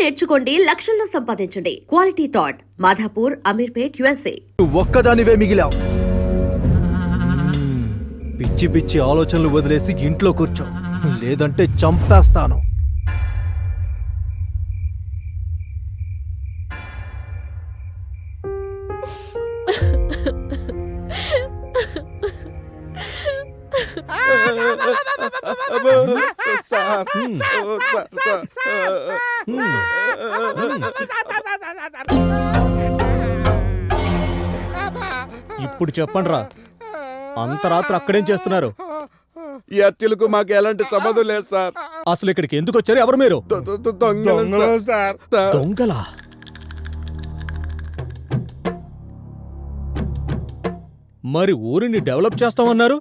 నేర్చుకోండి, లక్షల్లో సంపాదించండి. Quality thought Madhapur, Ameerpet, USA. ఒక్కదానివే మిగిలావు. పిచ్చి పిచ్చి ఆలోచనలు వదిలేసి ఇంట్లో కూర్చో, లేదంటే చంపేస్తాను. ఇప్పుడు చెప్పండి రా, అంత రాత్రి అక్కడేం చేస్తున్నారు? ఈ హత్యలకు మాకు ఎలాంటి సంబంధం లేదు సార్. అసలు ఇక్కడికి ఎందుకు వచ్చారు? ఎవరు మీరు? దొంగలు సార్. దొంగలా? మరి ఊరిని డెవలప్ చేస్తామన్నారు.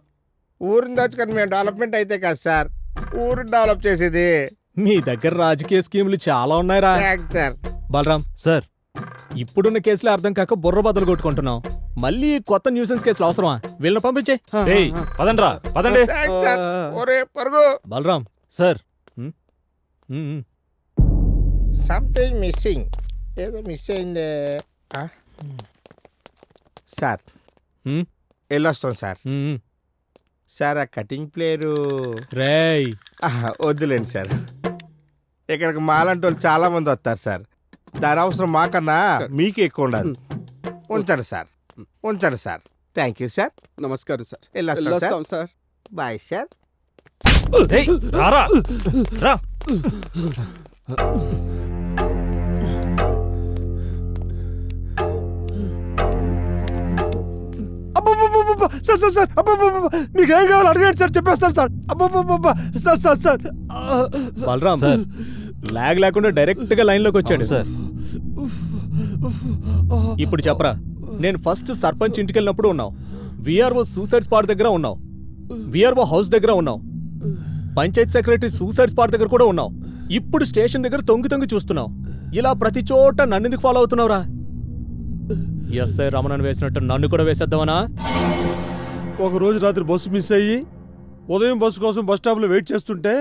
ఊరిని దాచుకొని మేము డెవలప్మెంట్ అయితే కాదు సార్, ఊరిని డెవలప్ చేసేది. మీ దగ్గర రాజకీయ స్కీములు చాలా ఉన్నాయిరా. సార్ బలరాం సార్, ఇప్పుడున్న కేసులే అర్థం కాక బుర్ర బద్దలు కొట్టుకుంటున్నాం. మళ్ళీ కొత్త న్యూసెన్స్ కేసులు అవసరమా? వీళ్ళని పంపించే. పదండ్రా, పదండి. ఒరే పరుగు. బలరాం సార్, సంథింగ్ మిస్సింగ్, ఏదో మిస్ అయిందే సార్. వెళ్ళొస్తాం సార్. సార్ ఆ కటింగ్ ప్లేయరు రేయ్ వద్దులేండి సార్. ఇక్కడికి మాలాంటి వాళ్ళు చాలా మంది వస్తారు సార్. దాని అవసరం మాకన్నా మీకే ఎక్కువ ఉండాలి. ఉంచండి సార్, ఉంచండి సార్. Thank you sir. నమస్కారం సార్. వెళ్ళొస్తాం సార్. Bye sir. రారా రా. సార్ సార్ సార్, మీకు ఏం కావాలి అడగండి సార్, చెప్పేస్తాను sir. Sir sir sir. Balaram sir log లేకుండా డైరెక్ట్ గా లైన్ లోకి వచ్చాడు సార్. ఇప్పుడు చెప్పరా, నేను ఫస్ట్ సర్పంచ్ ఇంటికి వెళ్ళినప్పుడు ఉన్నావు, విఆర్ఓ సూసైడ్ స్పాట్ దగ్గర ఉన్నావు, విఆర్ఓ హౌస్ దగ్గర ఉన్నావు, పంచాయత్ సెక్రటరీ సూసైడ్ స్పాట్ దగ్గర కూడా ఉన్నావు, ఇప్పుడు స్టేషన్ దగ్గర తొంగి తొంగి చూస్తున్నావు. ఇలా ప్రతి చోట నన్ను ఎందుకు ఫాలో అవుతున్నావురా? ఎస్ఐ రమణను వేసినట్టు నన్ను కూడా వేసేద్దామనా? ఒక రోజు రాత్రి బస్సు మిస్ అయ్యి ఉదయం బస్సు కోసం బస్ స్టాప్లో వెయిట్ చేస్తుంటే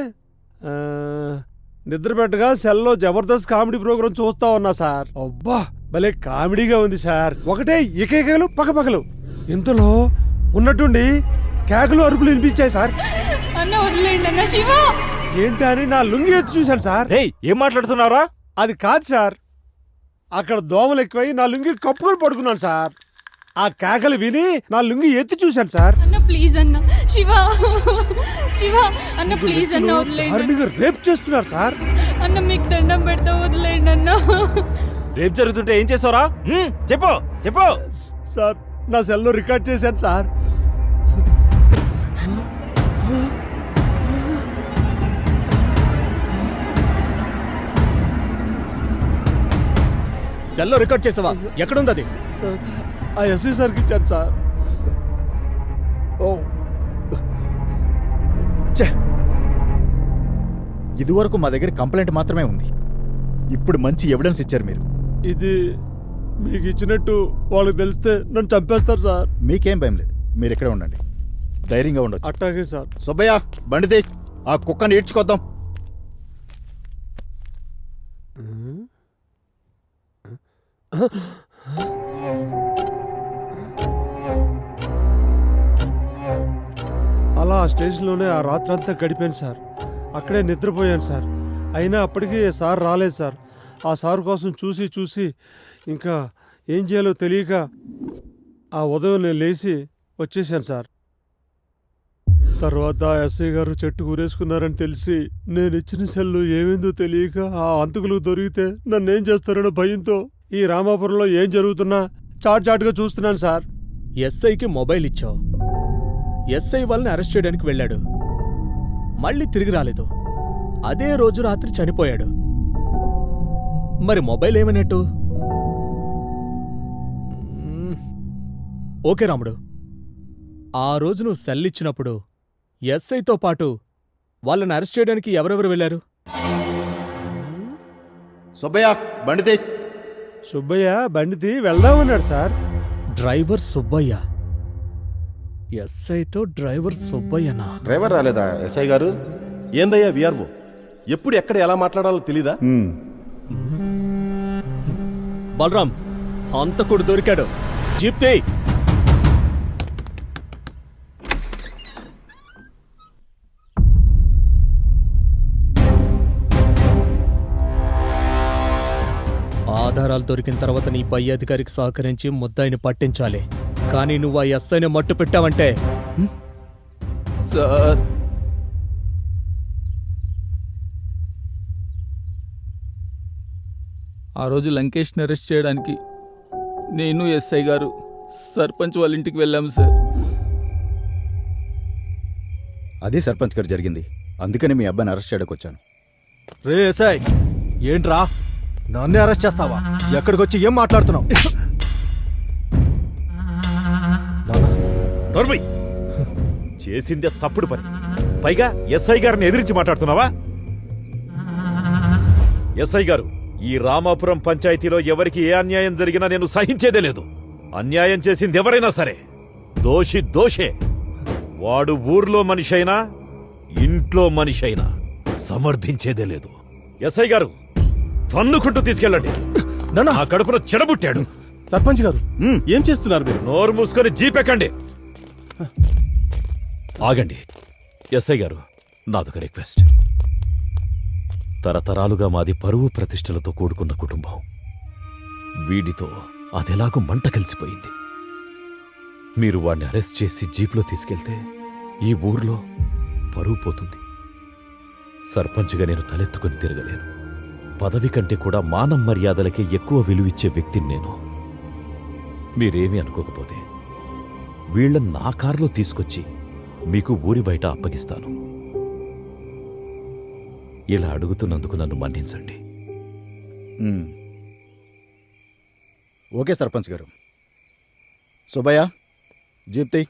నిద్రపెట్టగా సెల్లో జబర్దస్త్ కామెడీ ప్రోగ్రాం చూస్తా ఉన్నా సార్. అబ్బా భలే కామెడీగా ఉంది సార్. ఒకటే ఏకైకలు పక్కపక్కలు, ఇంతలో ఉన్నట్టుండి కేకలు అరుపులు వినిపించాయి సార్. ఏంటా అని నా లుంగి ఎత్తి చూశాను సార్. ఏం మాట్లాడుతున్నారా? అది కాదు సార్, అక్కడ దోమలు ఎక్కువై నా లుంగి కప్పుకొని పడుకున్నాను సార్. ఆ కేకలు విని నా లుంగి ఎత్తి చూశాను సార్. ప్లీజ్ అన్న శివ, శివ అన్న ప్లీజ్ అన్న వదిలేయండి. రేప్ చేస్తున్నారు సార్. అన్న మీకు దండం పెడతా, వదిలేయండి అన్న. రేపు జరుగుతుంటే ఏం చేస్తారా? చెప్పు చెప్పు. సార్ నా సెల్లో రికార్డ్ చేశాను సార్. సెల్లో రికార్డ్ చేసావా? ఎక్కడుంది అది? సార్ ఆ ఎస్ఐ సార్కి ఇచ్చాను సార్. ఇదివరకు మా దగ్గర కంప్లైంట్ మాత్రమే ఉంది, ఇప్పుడు మంచి ఎవిడెన్స్ ఇచ్చారు మీరు. ఇది మీకు ఇచ్చినట్టు వాళ్ళకి తెలిస్తే నన్ను చంపేస్తారు సార్. మీకేం భయం లేదు, మీరు ఇక్కడే ఉండండి, ధైర్యంగా ఉండొచ్చు. అట్టాగే సార్. సుబ్బయ్య బండిది, ఆ కుక్కని ఈడ్చుకొద్దాం. అలా ఆ స్టేషన్లోనే ఆ రాత్రంతా గడిపాను సార్. అక్కడే నిద్రపోయాను సార్. అయినా అప్పటికీ సార్ రాలేదు సార్. ఆ సార్ కోసం చూసి చూసి ఇంకా ఏం చేయాలో తెలియక ఆ ఉదయం నేను లేచి వచ్చేసాను సార్. తర్వాత ఎస్ఐ గారు చెట్టు ఊరేసుకున్నారని తెలిసి నేను ఇచ్చిన సెల్లు ఏమైందో తెలియక ఆ అంతకులకు దొరికితే నన్నేం చేస్తారన్న భయంతో ఈ రామాపురంలో ఏం జరుగుతున్నా చాటుగా చూస్తున్నాను సార్. ఎస్ఐకి మొబైల్ ఇచ్చావు, ఎస్ఐ వాళ్ళని అరెస్ట్ చేయడానికి వెళ్ళాడు, మళ్ళీ తిరిగి రాలేదు, అదే రోజు రాత్రి చనిపోయాడు. మరి మొబైల్ ఏమన్నట్టు? ఓకే రాముడు, ఆ రోజు నువ్వు సెల్ ఇచ్చినప్పుడు ఎస్ఐతో పాటు వాళ్ళని అరెస్ట్ చేయడానికి ఎవరెవరు వెళ్ళారు? సుబ్బయ్య బండిది. సుబ్బయ్య బండిది వెళ్దామన్నాడు సార్. డ్రైవర్ సుబ్బయ్య, ఎస్ఐతో డ్రైవర్ సుబ్బయ్యనా? డ్రైవర్ రాలేదా ఎస్ఐ గారు? ఏందయ్యా విఆర్ఓ, ఎప్పుడు ఎక్కడ ఎలా మాట్లాడాలో తెలీదా? బలరాం, హంతకుడు దొరికాడు. జీప్ తీ. ఆధారాలు దొరికిన తర్వాత నీ పై అధికారికి సహకరించి ముద్దాయిని పట్టించాలి. కానీ నువ్వు ఆ ఎస్ఐని మట్టు పెట్టావంటే సార్, ఆ రోజు లంకేష్ని అరెస్ట్ చేయడానికి నేను ఎస్ఐ గారు సర్పంచ్ వాళ్ళ ఇంటికి వెళ్ళాము సార్. అదే సర్పంచ్ గారు జరిగింది. అందుకని మీ అబ్బాయిని అరెస్ట్ చేయడానికి వచ్చాను. రే ఎస్ఐ, ఏంట్రా నన్నే అరెస్ట్ చేస్తావా? ఎక్కడికి వచ్చి ఏం మాట్లాడుతున్నావు? నోర్మై, చేసిందే తప్పుడు పని. పైగా ఎస్ఐ గారిని ఎదిరించి మాట్లాడుతున్నావా? ఎస్ఐ గారు, ఈ రామాపురం పంచాయతీలో ఎవరికి ఏ అన్యాయం జరిగినా నేను సహించేదే లేదు. అన్యాయం చేసింది ఎవరైనా సరే దోషి దోషే. వాడు ఊర్లో మనిషి అయినా ఇంట్లో మనిషి అయినా సమర్థించేదే లేదు. ఎస్ఐ గారు, తన్నుకుంటూ తీసుకెళ్ళండి. నాన్న, ఆ కడుపున చెడబుట్టాడు. సర్పంచ్ గారు ఏం చేస్తున్నారు మీరు? నోరు మూసుకొని జీపెక్కండి. ఆగండి. ఎస్ఐ గారు, నాదొక రిక్వెస్ట్. తరతరాలుగా మాది పరువు ప్రతిష్టలతో కూడుకున్న కుటుంబం. వీడితో అదెలాగూ మంట కలిసిపోయింది. మీరు వాడిని అరెస్ట్ చేసి జీప్లో తీసుకెళ్తే ఈ ఊర్లో పరువు పోతుంది. సర్పంచ్గా నేను తలెత్తుకుని తిరగలేను. పదవి కంటే కూడా మానవ మర్యాదలకే ఎక్కువ విలువిచ్చే వ్యక్తిని నేను. మీరేమీ అనుకోకపోతే వీళ్ళని నా కారులో తీసుకొచ్చి మీకు ఊరి బయట అప్పగిస్తాను. ఇలా అడుగుతున్నందుకు నన్ను మన్నించండి. ఓకే సర్పంచ్ గారు. సుబ్బయ్య, జీప్తి.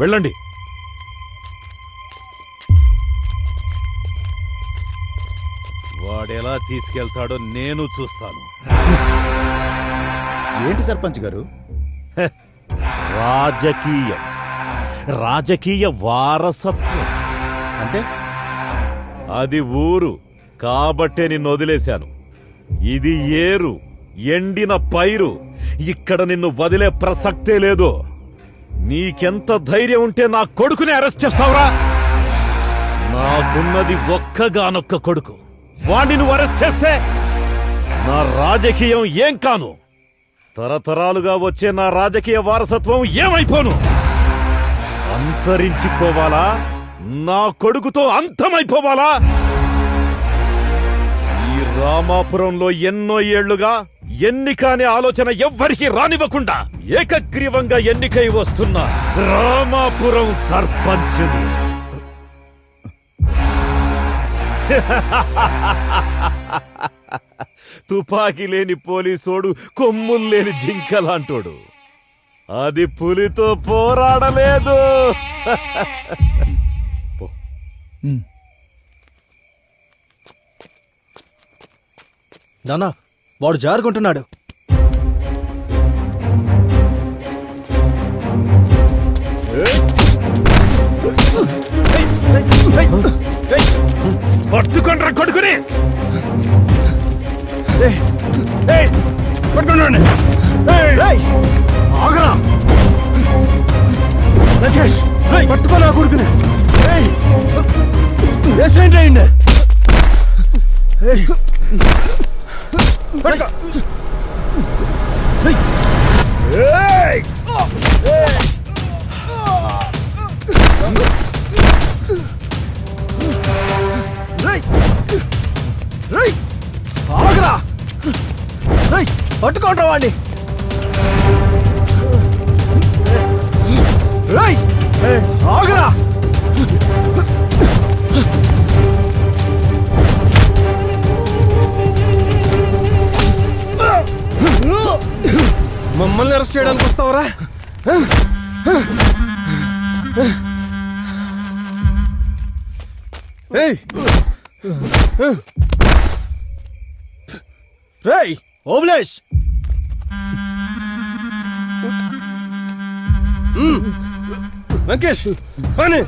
వెళ్ళండి. వాడెలా తీసుకెళ్తాడో నేను చూస్తాను. ఏంటి సర్పంచ్ గారు? రాజకీయం, రాజకీయ వారసత్వం. అంటే అది ఊరు కాబట్టే నిన్ను వదిలేశాను. ఇది ఏరు, ఎండిన పైరు. ఇక్కడ నిన్ను వదిలే ప్రసక్తే లేదు. నీకెంత ధైర్యం ఉంటే నా కొడుకుని అరెస్ట్ చేస్తావురా? నాకున్నది ఒక్కగానొక్క కొడుకు. వాణ్ణి నువ్వు అరెస్ట్ చేస్తే నా రాజకీయం ఏం కాను? తరతరాలుగా వచ్చే నా రాజకీయ వారసత్వం ఏమైపోను? అంతరించిపోవాలా? నా కొడుకుతో అంతమైపోవాలా? ఈ రామాపురంలో ఎన్నో ఏళ్లుగా ఎన్నిక అనే ఆలోచన ఎవ్వరికీ రానివ్వకుండా ఏకగ్రీవంగా ఎన్నికై వస్తున్న రామాపురం సర్పంచ్ని. తుపాకీ లేని పోలీసోడు కొమ్ములు లేని జింకలాంటోడు. అది పులితో పోరాడలేదు. నాన్న, వాడు జారుకుంటున్నాడు. పట్టుకుండ్రా కొడుకుని. పట్టుకున్నాడు. ఆగరా లంకేష్, పట్టుకోనా కొడుకుని. వేసేంటి అయింది? ఆగరా, పట్టుకోండి వాడిని. ఆగరా. మమ్మల్ని అరెస్ట్ చేయడానికి వస్తావరా? రేయ్ ఓబ్లేష్ వెంకటేష్ పని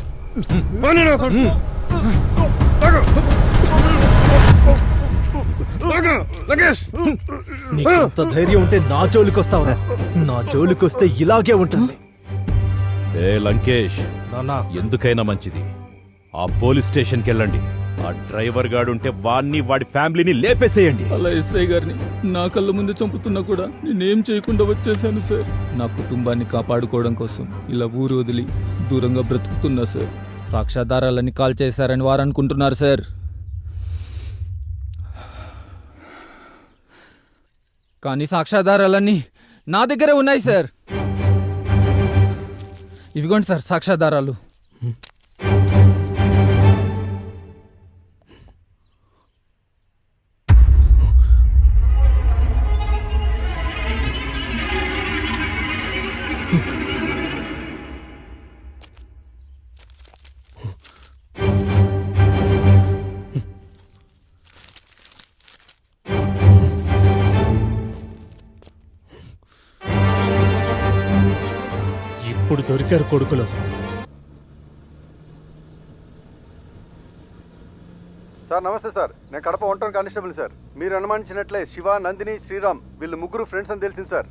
పని నాకు వెంకటేష్ నీకంత ధైర్యం ఉంటే నా జోలికొస్తావురా. నా జోలికొస్తే ఇలాగే ఉంటుంది. ఏ లంకేష్, నాన్న ఎందుకైనా మంచిది ఆ పోలీస్ స్టేషన్కి వెళ్ళండి. ఆ డ్రైవర్ గాడు ఉంటే వాడిని వాడి ఫ్యామిలీని లేపేసేయండి. అలా ఎస్ఐ గారిని నా కళ్ళ ముందు చంపుతున్నా కూడా నేనేం చేయకుండా వచ్చేసాను సార్. నా కుటుంబాన్ని కాపాడుకోవడం కోసం ఇలా ఊరు వదిలి దూరంగా బ్రతుకుతున్నా సార్. సాక్ష్యాధారాలని కాల్ చేశారని వారు అనుకుంటున్నారు సార్. కానీ సాక్ష్యాధారాలన్నీ నా దగ్గరే ఉన్నాయి సార్. ఇవిగోండి సార్ సాక్ష్యాధారాలు. ఇప్పుడు దొరికారు కొడుకులు. సార్ నమస్తే సార్, నేను కడప ఒంటరి కానిస్టేబుల్ సార్. మీరు అనుమానించినట్లే శివ, నందిని, శ్రీరామ్ వీళ్ళు ముగ్గురు ఫ్రెండ్స్ అని తెలిసింది సార్.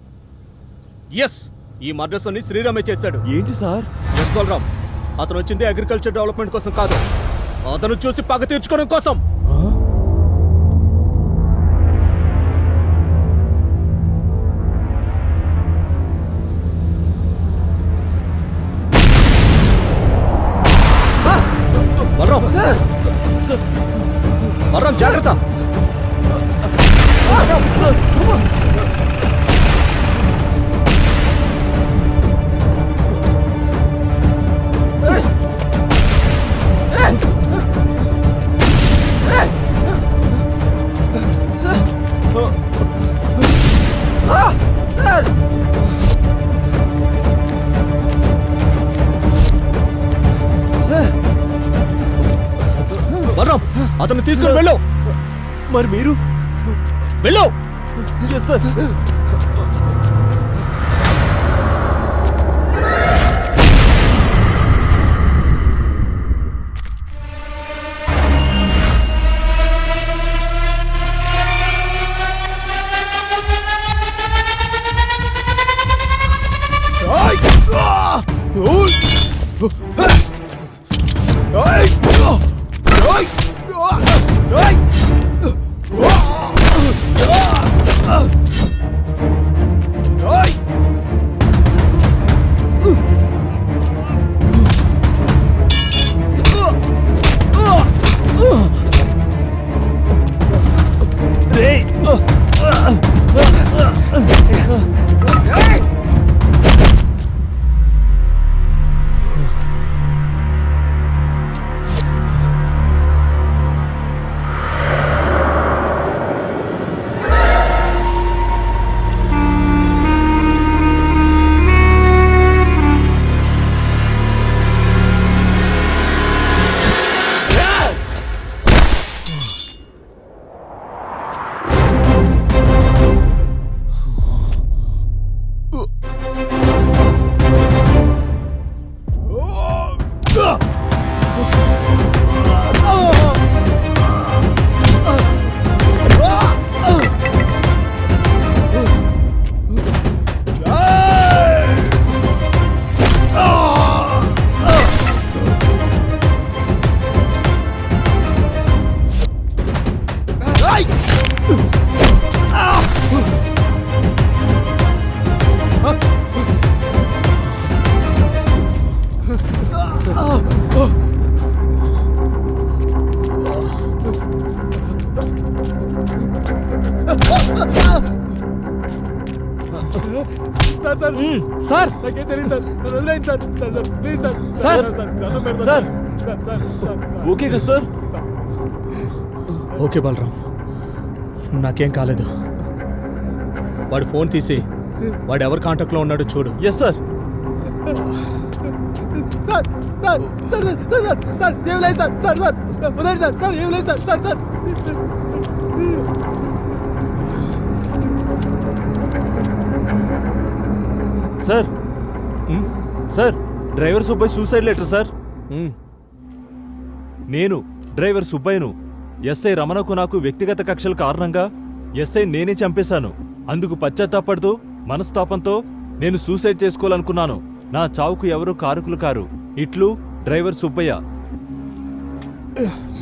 ఎస్, ఈ మర్డర్స్ అన్ని శ్రీరామే చేశాడు. ఏంటి సార్? ఎస్ బలరామ్, అతను వచ్చింది అగ్రికల్చర్ డెవలప్మెంట్ కోసం కాదు, అతను చూసి పగ తీర్చుకోవడం కోసం. బలరామ్ సార్, బలరామ్ జాగ్రత్త. బలరామ్, అతను తీసుకుని వెళ్ళు. మరి మీరు? వెళ్ళు. సార్ సార్ నాకేం తెలియదు సార్. నన్ను వదిలేయండి sir. Sir sir please sir. Sir. దండం పెడతాను. Sir. Sir sir sir. Okay కదా సార్? ఓకే బలరామ్, నాకేం కాలేదు. వాడు ఫోన్ తీసి వాడు ఎవరి కాంటాక్ట్లో ఉన్నాడో చూడు. Yes sir. Sir sir sir sir sir sir ఏం లేదు సార్. సార్ సార్ వదిలేయండి సార్. సార్ ఏం లేదు sir. Sir sir sir sir driver Subbaiah suicide letter sir. నేను డ్రైవర్ సుబ్బయ్యను ఎస్ఐ రమణకు నాకు వ్యక్తిగత కక్షల కారణంగా ఎస్ఐ నేనే చంపేశాను. అందుకు పశ్చాత్తాపడుతూ మనస్తాపంతో నేను సూసైడ్ చేసుకోవాలనుకున్నాను. నా చావుకు ఎవరూ కారకులు కారు. ఇట్లు డ్రైవర్ సుబ్బయ్య.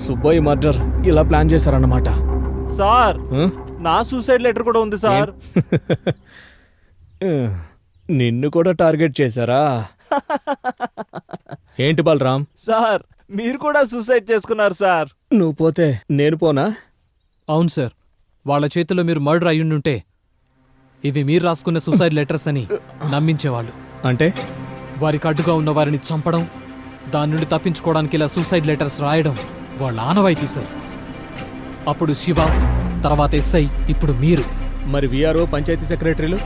సుబ్బయ్య మర్డర్ ఇలా ప్లాన్ చేశారన్నమాట. సార్ నా సూసైడ్ లెటర్ కూడా ఉంది సార్. నిన్ను కూడా టార్గెట్ చేశారా? ఏంటి బలరాం? సార్ మీరు కూడా సూసైడ్ చేసుకున్నారు సార్. నువ్వు పోతే నేను పోనా? అవును సార్, వాళ్ళ చేతిలో మీరు మర్డర్ అయ్యుండుంటే ఇవి మీరు రాసుకున్న సూసైడ్ లెటర్స్ అని నమ్మించేవాళ్ళు. అంటే వారికి అడ్డుగా ఉన్న వారిని చంపడం, దాని నుండి తప్పించుకోవడానికి ఇలా సూసైడ్ లెటర్స్ రాయడం వాళ్ళ ఆనవాయితీ సార్. అప్పుడు శివ, తర్వాత ఎస్ఐ, ఇప్పుడు మీరు. మరి విఆర్ఓ, పంచాయతీ సెక్రటరీలు?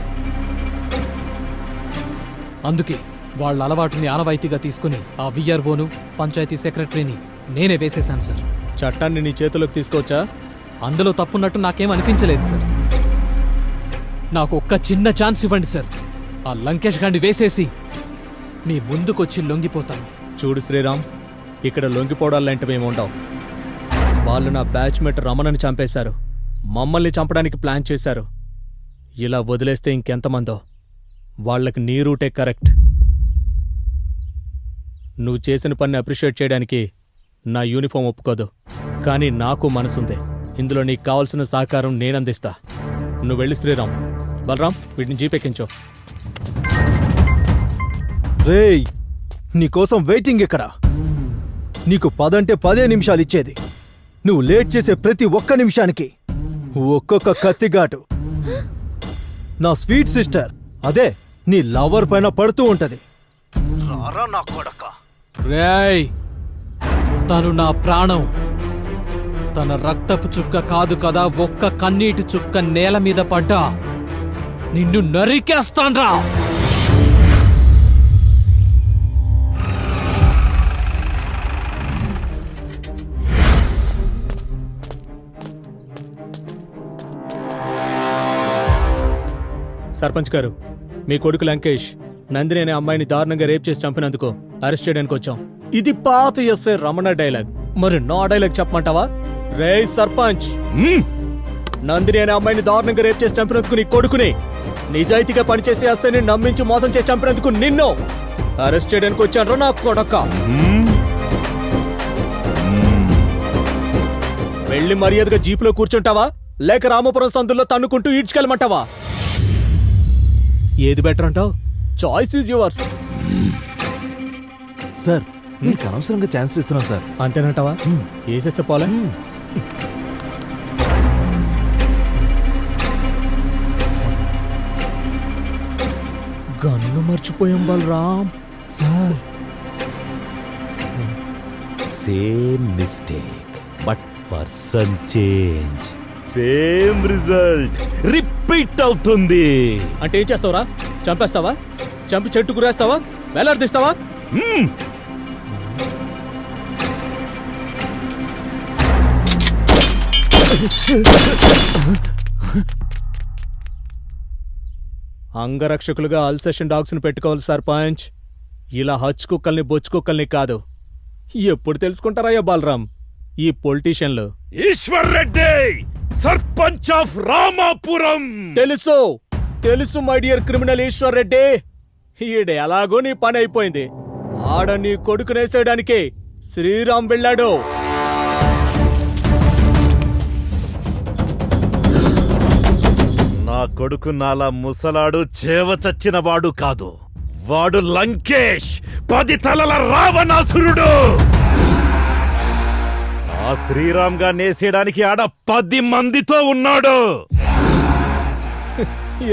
అందుకే వాళ్ళ అలవాటుని ఆనవాయితీగా తీసుకుని ఆ విఆర్ఓను, పంచాయతీ సెక్రటరీని నేనే వేసేశాను సార్. చట్టాన్ని నీ చేతిలోకి తీసుకోవచ్చా? అందులో తప్పున్నట్టు నాకేం అనిపించలేదు సార్. నాకు ఒక్క చిన్న ఛాన్స్ ఇవ్వండి సార్. ఆ లంకేష్ గాండి వేసేసి మీ ముందుకొచ్చి లొంగిపోతాను. చూడు శ్రీరామ్, ఇక్కడ లొంగిపోవడాలంటివేమి ఉండవు. వాళ్ళు నా బ్యాచ్మేట్ రమణని చంపేశారు, మమ్మల్ని చంపడానికి ప్లాన్ చేశారు. ఇలా వదిలేస్తే ఇంకెంతమందో. వాళ్ళకి నీ రూటే కరెక్ట్. నువ్వు చేసిన పని అప్రిషియేట్ చేయడానికి నా యూనిఫామ్ ఒప్పుకోదు, కానీ నాకు మనసుంది. ఇందులో నీకు కావాల్సిన సహకారం నేనందిస్తా. నువ్వు వెళ్ళి శ్రీరామ్. బలరాం, వీటిని జీపెక్కించో. రేయ్, నీకోసం వెయిటింగ్ ఇక్కడ. నీకు 10 అంటే 10 నిమిషాలు ఇచ్చేది. నువ్వు లేట్ చేసే ప్రతి ఒక్క నిమిషానికి ఒక్కొక్క కత్తిగాటు నా స్వీట్ సిస్టర్, అదే నీ లవర్ పైన పడుతూ ఉంటది. రారా నా కొడక. రేయ్, తను నా ప్రాణం. తన రక్తపు చుక్క కాదు కదా, ఒక్క కన్నీటి చుక్క నేల మీద పడ్డా నిన్ను నరికేస్తాన్రా. సర్పంచ్ గారు, మీ కొడుకు లంకేష్ నందిని అనే అమ్మాయిని దారుణంగా రేప్ చేసి చంపినందుకు అరెస్ట్ చేయడానికి వచ్చాం. ఇది పాత ఎస్ఐ రమణ డైలాగ్. మరి నా డైలాగ్ చెప్పమంటావా? రే సర్పంచ్, నందిని అనే అమ్మాయిని దారుణంగా రేప్ చేసి చంపినందుకు నీ కొడుకుని, నిజాయితీగా పనిచేసే ఎస్ఐని నమ్మించి మోసం చేసి చంపినందుకు నిన్ను అరెస్ట్ చేయడానికి వచ్చాను నా కొడక. వెళ్ళి మర్యాదగా జీపులో కూర్చుంటావా, లేక రామపురం సందుల్లో తన్నుకుంటూ ఈడ్చుకెళ్ళమంటావా? ఏది బెటర్ అంటావు? Choice is yours. సార్, మీకు అనవసరంగా ఛాన్స్ ఇస్తున్నాను సార్. అంతేనంటావా? వేసేస్తే పోలే. గన్ను మర్చిపోయాం Balaram. Sir, same mistake but person change. Same result repeat అవుతుంది. అంటే ఏం చేస్తావురా? చంపేస్తావా? చంపి చెట్టు కురేస్తావా? వేలాడదీస్తావా? అంగరక్షకులుగా అల్సేషన్ డాగ్స్ ని పెట్టుకోవాలి సర్పంచ్. ఇలా హచ్ కుక్కల్ని, బొచ్చు కుక్కల్ని కాదు. ఎప్పుడు తెలుసుకుంటారయ్యా బాలరాం ఈ పొలిటీషియన్లు? ఈశ్వర్ రెడ్డి, సర్పంచ్ ఆఫ్ రామాపురం. తెలుసు తెలుసు my dear criminal Eshwar Reddy. ఈడు ఎలాగో నీ పని అయిపోయింది. ఆడ నీ కొడుకునేసేయడానికి శ్రీరామ్ వెళ్ళాడు. నా కొడుకు నాలా ముసలాడు చేవ చచ్చినవాడు కాదు. వాడు లంకేష్, 10 తలల రావణాసురుడు. ఆ శ్రీరామ్ గా నేసేయడానికి ఆడ 10 మందితో ఉన్నాడు.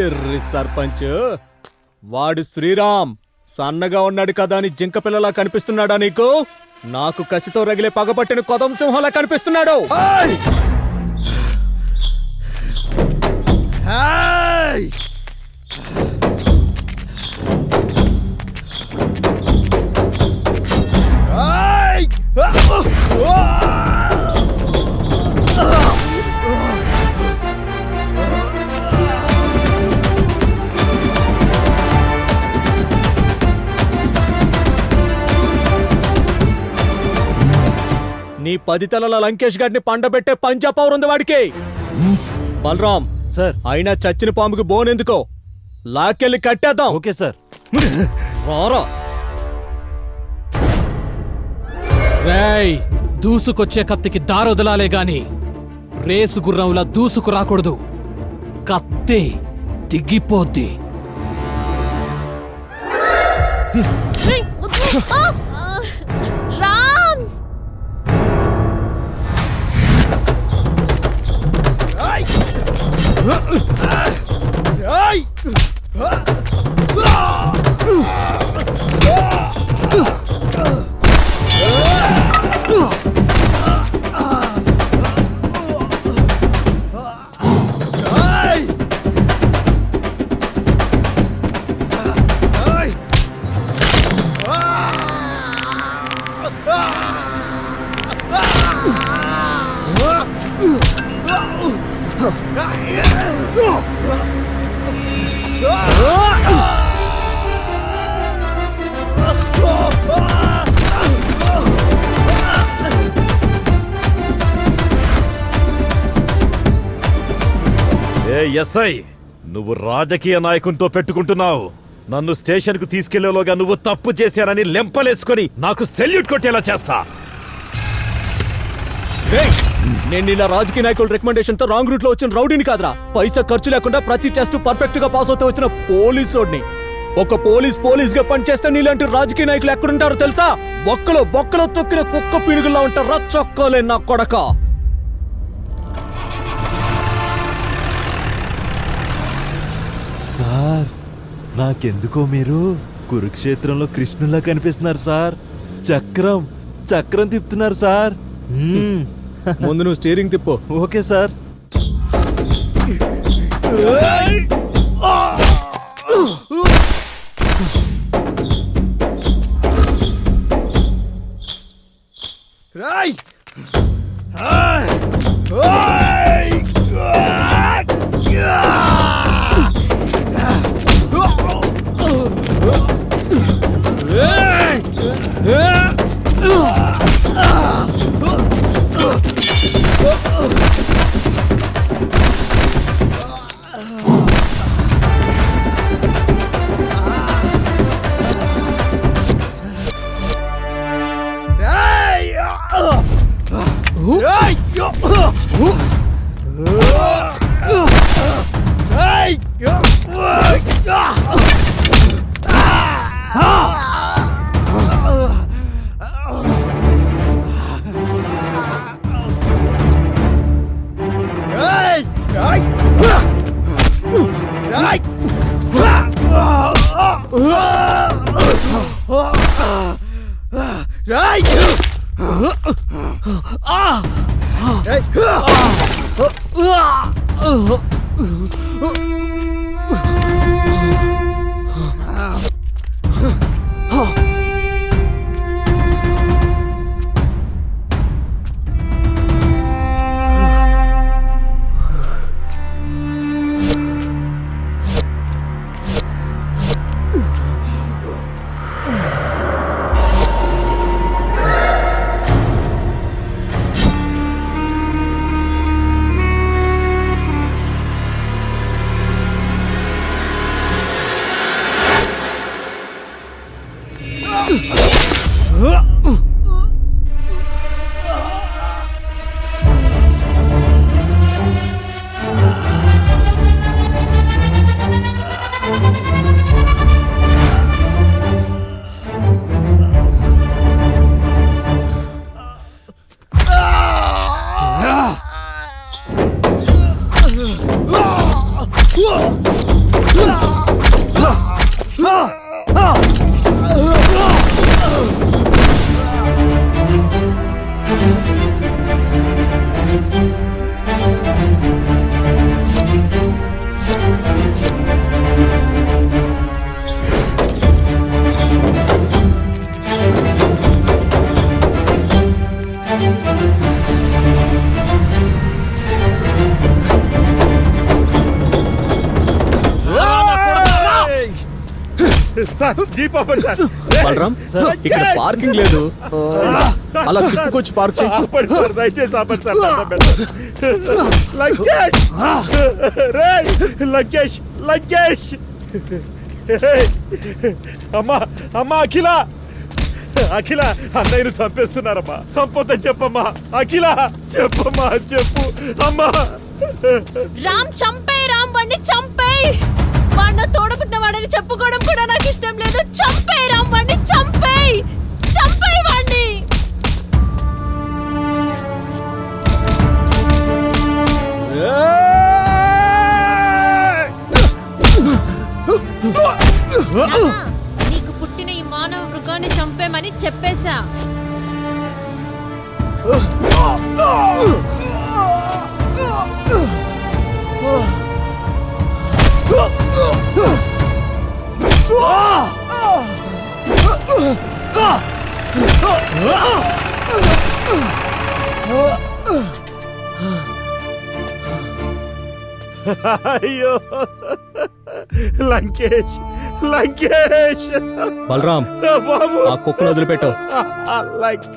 ఎర్రి సర్పంచ్, వాడు శ్రీరామ్ సన్నగా ఉన్నాడు కదా అని జింక పిల్లలా కనిపిస్తున్నాడా నీకు? నాకు కసితో రగిలే పగపట్టిన కొదం సింహంలా కనిపిస్తున్నాడు. నీ 10 తలల లంకేష్ గారిని పండబెట్టే పంచపవర్ ఉంది వాడికి. బలరాం సార్. అయినా చచ్చిన పాముకి బోనెందుకో, లాక్కెళ్ళి కట్టేద్దాం. Okay sir. రారా. రేయ్, దూసుకొచ్చే కత్తికి దారొదలాలే గాని రేసు గుర్రంలా దూసుకు రాకూడదు. కత్తి దిగిపోద్ది. రామ్ ఎస్ఐ, నువ్వు రాజకీయ నాయకునితో పెట్టుకుంటున్నావు. నన్ను స్టేషన్కు తీసుకెళ్లేలోగా నువ్వు తప్పు చేశానని లెంపలేసుకొని నాకు సెల్యూట్ కొట్టేలా చేస్తా. రేయ్, నేను ఇలా రాజకీయ నాయకుల రికమెండేషన్ తో రాంగ్ రూట్ లో వచ్చిన రౌడీని కాదురా. పైసా ఖర్చు లేకుండా ప్రతి టెస్ట్ పర్ఫెక్ట్ గా పాస్ అవుతూ వచ్చిన పోలీసోడిని. ఒక పోలీస్ గా పనిచేస్తే నీలాంటి రాజకీయ నాయకులు ఎక్కడుంటారో తెలుసా? బొక్కలో తొక్కిన కుక్క పిడుగులా ఉంటారా చొక్కోలే నా కొడక. సార్, నాకెందుకో మీరు కురుక్షేత్రంలో కృష్ణులా కనిపిస్తున్నారు సార్. చక్రం తిప్పుతున్నారు సార్. ముందు నువ్వు స్టీరింగ్ తిప్పు. Okay sir. సార్ జీప్ ఆపండి సార్ బలరాం ఇక్కడ పార్కింగ్ లేదు అలా తిప్పుకొచ్చి పార్క్ చేయి. ఆపండి సార్ దయచేసి ఆపండి సార్ దండం పెడతాను. లగేష్ రేయ్ లగేష్ లగేష్ అమ్మా అమ్మా అఖిల అఖిల అన్నయ్యను చంపేస్తున్నారమ్మా సంపొద్దని చెప్పమ్మా అఖిల చెప్పమ్మా చెప్పు అమ్మా రామ్ చంపేయ్, రామ్ వాడిని చంపేయ్. వాడిని తోడబుట్టిన వాడని చెప్పుకోవడం కూడా నాకు ఇష్టం లేదు. చంపేయ్ రామ్ వాడిని, చంపేయ్, చంపేయ్ వాడిని. నాన్న, నీకు పుట్టిన ఈ మానవ మృగాన్ని చంపేమని చెప్పేశా. అయ్యో లంకేష్ లంకేష్ బలరాం బాబు ఆ కుక్కను వదిలిపెట్టావు. లంకేష్